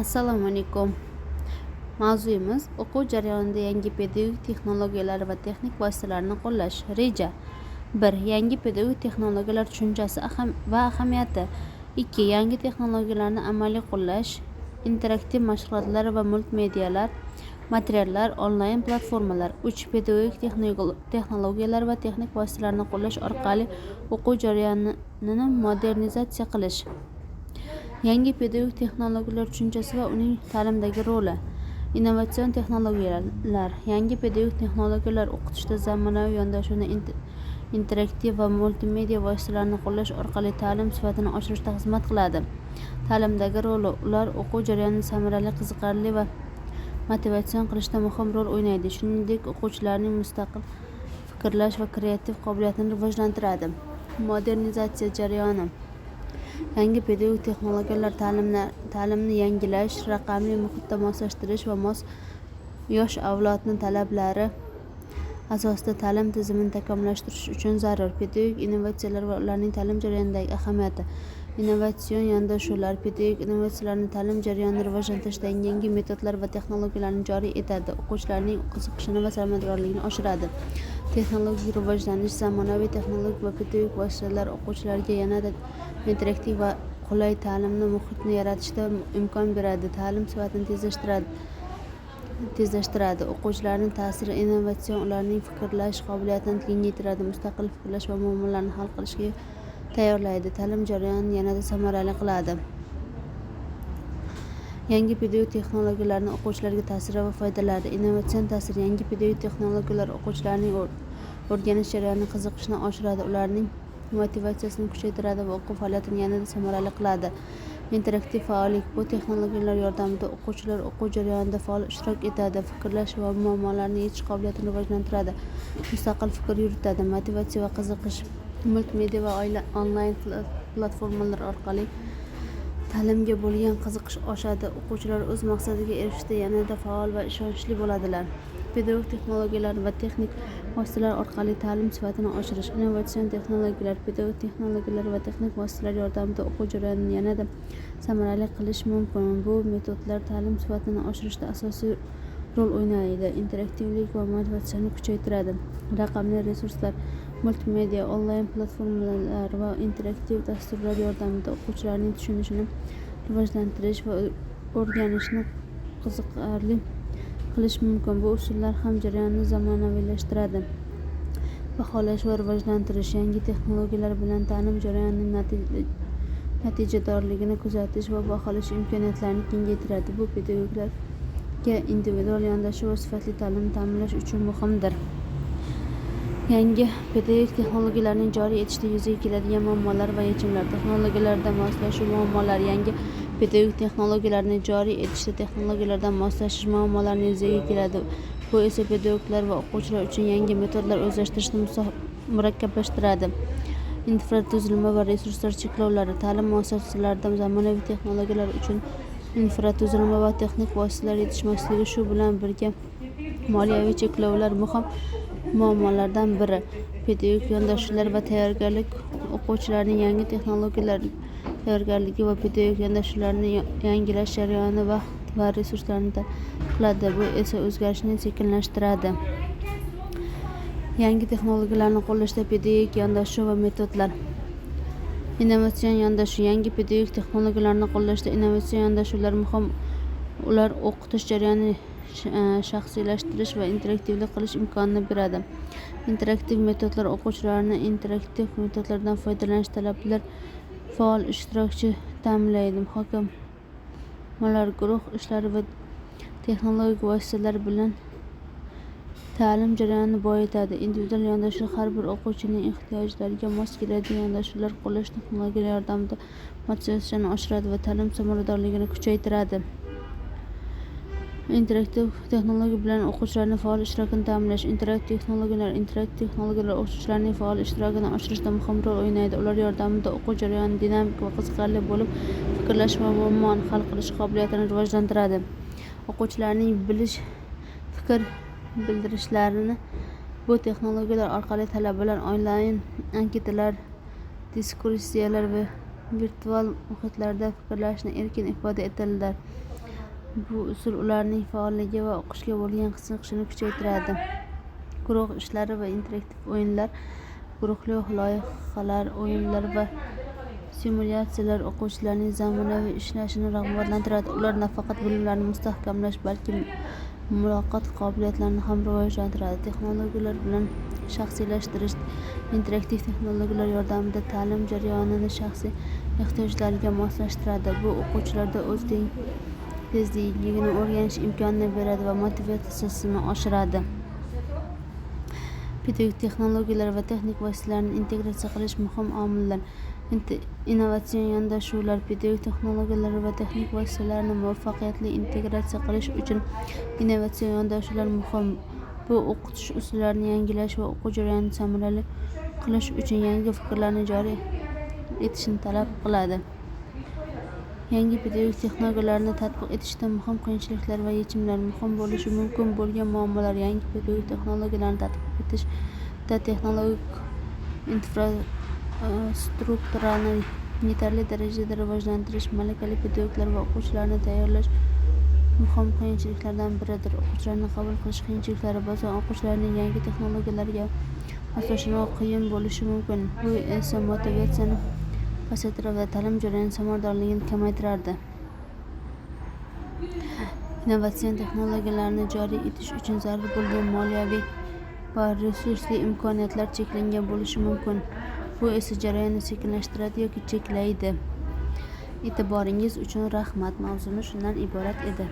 Assalomu alaykum. Mavzuyimiz o'quv jarayonida yangi pedagogik texnologiyalar va texnik vositalarni qo'llash. Reja. 1. Yangi pedagogik texnologiyalar tushunchasi va ahamiyati. 2. Yangi texnologiyalarni amaliy qo'llash. Interaktiv mashg'ulotlar va multimedialar, materiallar, onlayn platformalar. 3. Pedagogik texnologiyalar va texnik vositalarni qo'llash orqali o'quv jarayonini modernizatsiya qilish. Yangi pedagogik texnologiyalar tushunchasi va uning ta'limdagi roli. Innovatsion texnologiyalar. Yangi pedagogik texnologiyalar o'qitishda zamonaviy yondashuvni, interaktiv va multimedia vositalarini qo'llash orqali ta'lim sifatini oshirishda xizmat qiladi. Ta'limdagi roli. Ular o'quv jarayonini samarali, qiziqarli va motivatsion qilishda muhim rol o'ynaydi. Shuningdek, o'quvchilarning mustaqil fikrlash va kreativ qobiliyatini rivojlantiradi. Modernizatsiya jarayoni. Yangi pedagogik texnologiyalar ta'limni yangilash, raqamli muhitga moslashtirish va yosh avlodning talablari asosida ta'lim tizimini takomillashtirish uchun zarur. Pedagogik innovatsiyalar va ularning ta'lim jarayonidagi ahamiyati. Innovatsion yondashuvlar pedagogik innovatsiyalarni ta'lim jarayonini rivojlantirishda yangi metodlar va texnologiyalarni joriy etadi, o'quvchilarning qiziqishini va samaradorligini oshiradi. Texnologik rivojlanish. Zamonaviy texnologik va pedagogik vositalar o'quvchilarga yanada interaktiv va qulay ta'limni muhitni yaratishda imkon beradi, ta'lim sifatini tezlashtiradi, o'quvchilarning ta'siri innovatsion, ularning fikrlash qobiliyatini kengaytiradi, mustaqil fikrlash va muammolarni hal qilishga tayyorlaydi, ta'lim jarayonini yanada samarali qiladi. Yangi pedagogik texnologiyalarning o'quvchilarga ta'siri va foydalari. Innovatsion ta'sir. Yangi pedagogik texnologiyalar o'quvchilarning o'rganish jarayoniga qiziqishini oshiradi, ularning motivatsiyasini kuchaytiradi va o'quv faoliyatini yanada samarali qiladi. Interaktiv faollik. Bu texnologiyalar yordamida o'quvchilar o'quv jarayonida faol ishtirok etadi, fikrlash va muammolarni yechish qobiliyatini rivojlantiradi, mustaqil fikr yuritadi. Motivatsiya va qiziqish. Multimedia va onlayn platformalar orqali ta'limga bo'lgan qiziqish oshadi, o'quvchilar o'z maqsadiga erishishda yanada faol va ishonchli bo'ladilar. Pedagogik texnologiyalar va texnik vositalar orqali ta'lim sifatini oshirish. Innovatsion texnologiyalar. Pedagogik texnologiyalar va texnik vositalar yordamida o'quv jarayonini yanada samarali qilish mumkin. Bu metodlar ta'lim sifatini oshirishda asosiy rol o'ynaydi, interaktivlik va motivatsiyani kuchaytiradi. Raqamli resurslar. Multimedia, onlayn platformalar va interaktiv dasturlar yordamida o'quvchilarning tushunishini rivojlantirish va o'rganishni qiziqarli qilish mumkin. Bu usullar ham jarayonni zamonaviylashtiradi. Baholash va rivojlantirish. Yangi texnologiyalar bilan ta'lim jarayonining natijadorligini kuzatish va baholash imkoniyatlarini kengaytiradi. Bu pedagoglarga individual yondashuv va sifatli ta'limni ta'minlash uchun muhimdir. Yangi pedagogik texnologiyalarni joriy etishda yuzaga keladigan muammolar va yechimlar. Texnologiyalarga moslashuv muammolari. Yangi pedagogik texnologiyalarni joriy etishda texnologiyalarga moslashish muammolari yuzaga keladi. Bu esa pedagoglar va o'quvchilar uchun yangi metodlar o'zlashtirishni murakkablashtiradi. Infratuzilma va resurslar cheklovlari. Ta'lim muassasalarida zamonaviy texnologiyalar uchun infratuzilma va texnik vositalar yetishmasligi, shu bilan birga moliyaviy cheklovlar muhim muammolardan biri. Pedagogik yondashuvlar va tayyorgarlik. O'quvchilarning yangi texnologiyalar tayyorgarligi va pedagogik yondashuvlarni yangilash jarayoni vaqt va resurslarni talab qiladi. Bu esa o'zgarishni sekinlashtiradi. Yangi texnologiyalarni qo'llashda pedagogik yondashuv va metodlar. Innovatsion yondashuv. Yangi pedagogik texnologiyalarni qo'llashda innovatsion yondashuvlar muhim. Ular o'qitish jarayonini shaxsiylashtirish va interaktivli qilish imkonini beradi. Interaktiv metodlar. O'quvchilarni interaktiv metodlardan foydalanish talabalar faol ishtirokchi ta'minlaydi. Muhokamalar, guruh ishlari va texnologik vositalar bilan ta'lim jarayonini boyitadi. Individual yondashuv. Har bir o'quvchining ehtiyojlariga mos keladigan yondashuvlar qo'llash texnologiyalar yordamida motivatsiyani oshiradi va ta'lim samaradorligini kuchaytiradi. Interaktiv texnologiya bilan o'quvchilarning faol ishtirokini ta'minlash. Interaktiv texnologiyalar o'quvchilarning faol ishtirokini oshirishda muhim rol o'ynaydi. Ular yordamida o'quv jarayoni dinamik va qiziqarli bo'lib, fikrlash va muammoni hal qilish qobiliyatini rivojlantiradi. O'quvchilarning fikr bildirishlarini bu texnologiyalar orqali talabalar onlayn anketalar, diskursiyalar va virtual muhitlarda fikrlashni erkin ifoda etadilar. Bu usul ularning faolligi va o'qishga bo'lgan qiziqishini kuchaytiradi. Guruh ishlari va interaktiv o'yinlar. Guruhli loyihalar, o'yinlar va simulyatsiyalar o'quvchilarning zamonaviy ishlashini rag'batlantiradi. Ular nafaqat bilimlarni mustahkamlash, balki muloqot qobiliyatlarini ham rivojlantiradi. Texnologiyalar bilan shaxsiylashtirish. Interaktiv texnologiyalar yordamida ta'lim jarayonini shaxsiy ehtiyojlarga moslashtiradi. Bu o'quvchilarda o'z tezligini o'rganish imkonini beradi va motivatsiyasini oshiradi. Pedagogik texnologiyalar va texnik vositalarni integratsiya qilish muhim omillar. Innovatsion yondashuvlar. Pedagogik texnologiyalar va texnik vositalarni muvaffaqiyatli integratsiya qilish uchun innovatsion yondashuvlar muhim. Bu o'qitish usullarini yangilash va o'quv jarayonini samarali qilish uchun yangi fikrlarni joriy etishni talab qiladi. Yangi pedagogik texnologiyalarni tatbiq etishda muhim qiyinchiliklar va yechimlar. Muhim bo'lishi mumkin bo'lgan muammolar. Yangi pedagogik texnologiyalarni tatbiq etishda texnologik infrastrukturani yetarli darajada rivojlantirish malakali pedagoglar va o'quvchilarni tayyorlash muhim qiyinchiliklardan biridir. O'quvchilarni qabul qilish qiyinchiliklari. Ba'zan o'quvchilarning yangi texnologiyalarga moslashishi qiyin bo'lishi mumkin. Bu esa motivatsiyani pasaytiradi va ta'lim jarayoni samaradorligini kamaytiradi. Innovatsion texnologiyalarni joriy etish uchun zarur bo'lgan moliyaviy va resursli imkoniyatlar cheklangan bo'lishi mumkin. Bu esa jarayonni sekinlashtiradi yoki cheklaydi. E'tiboringiz uchun rahmat. Mavzuimiz shundan iborat edi.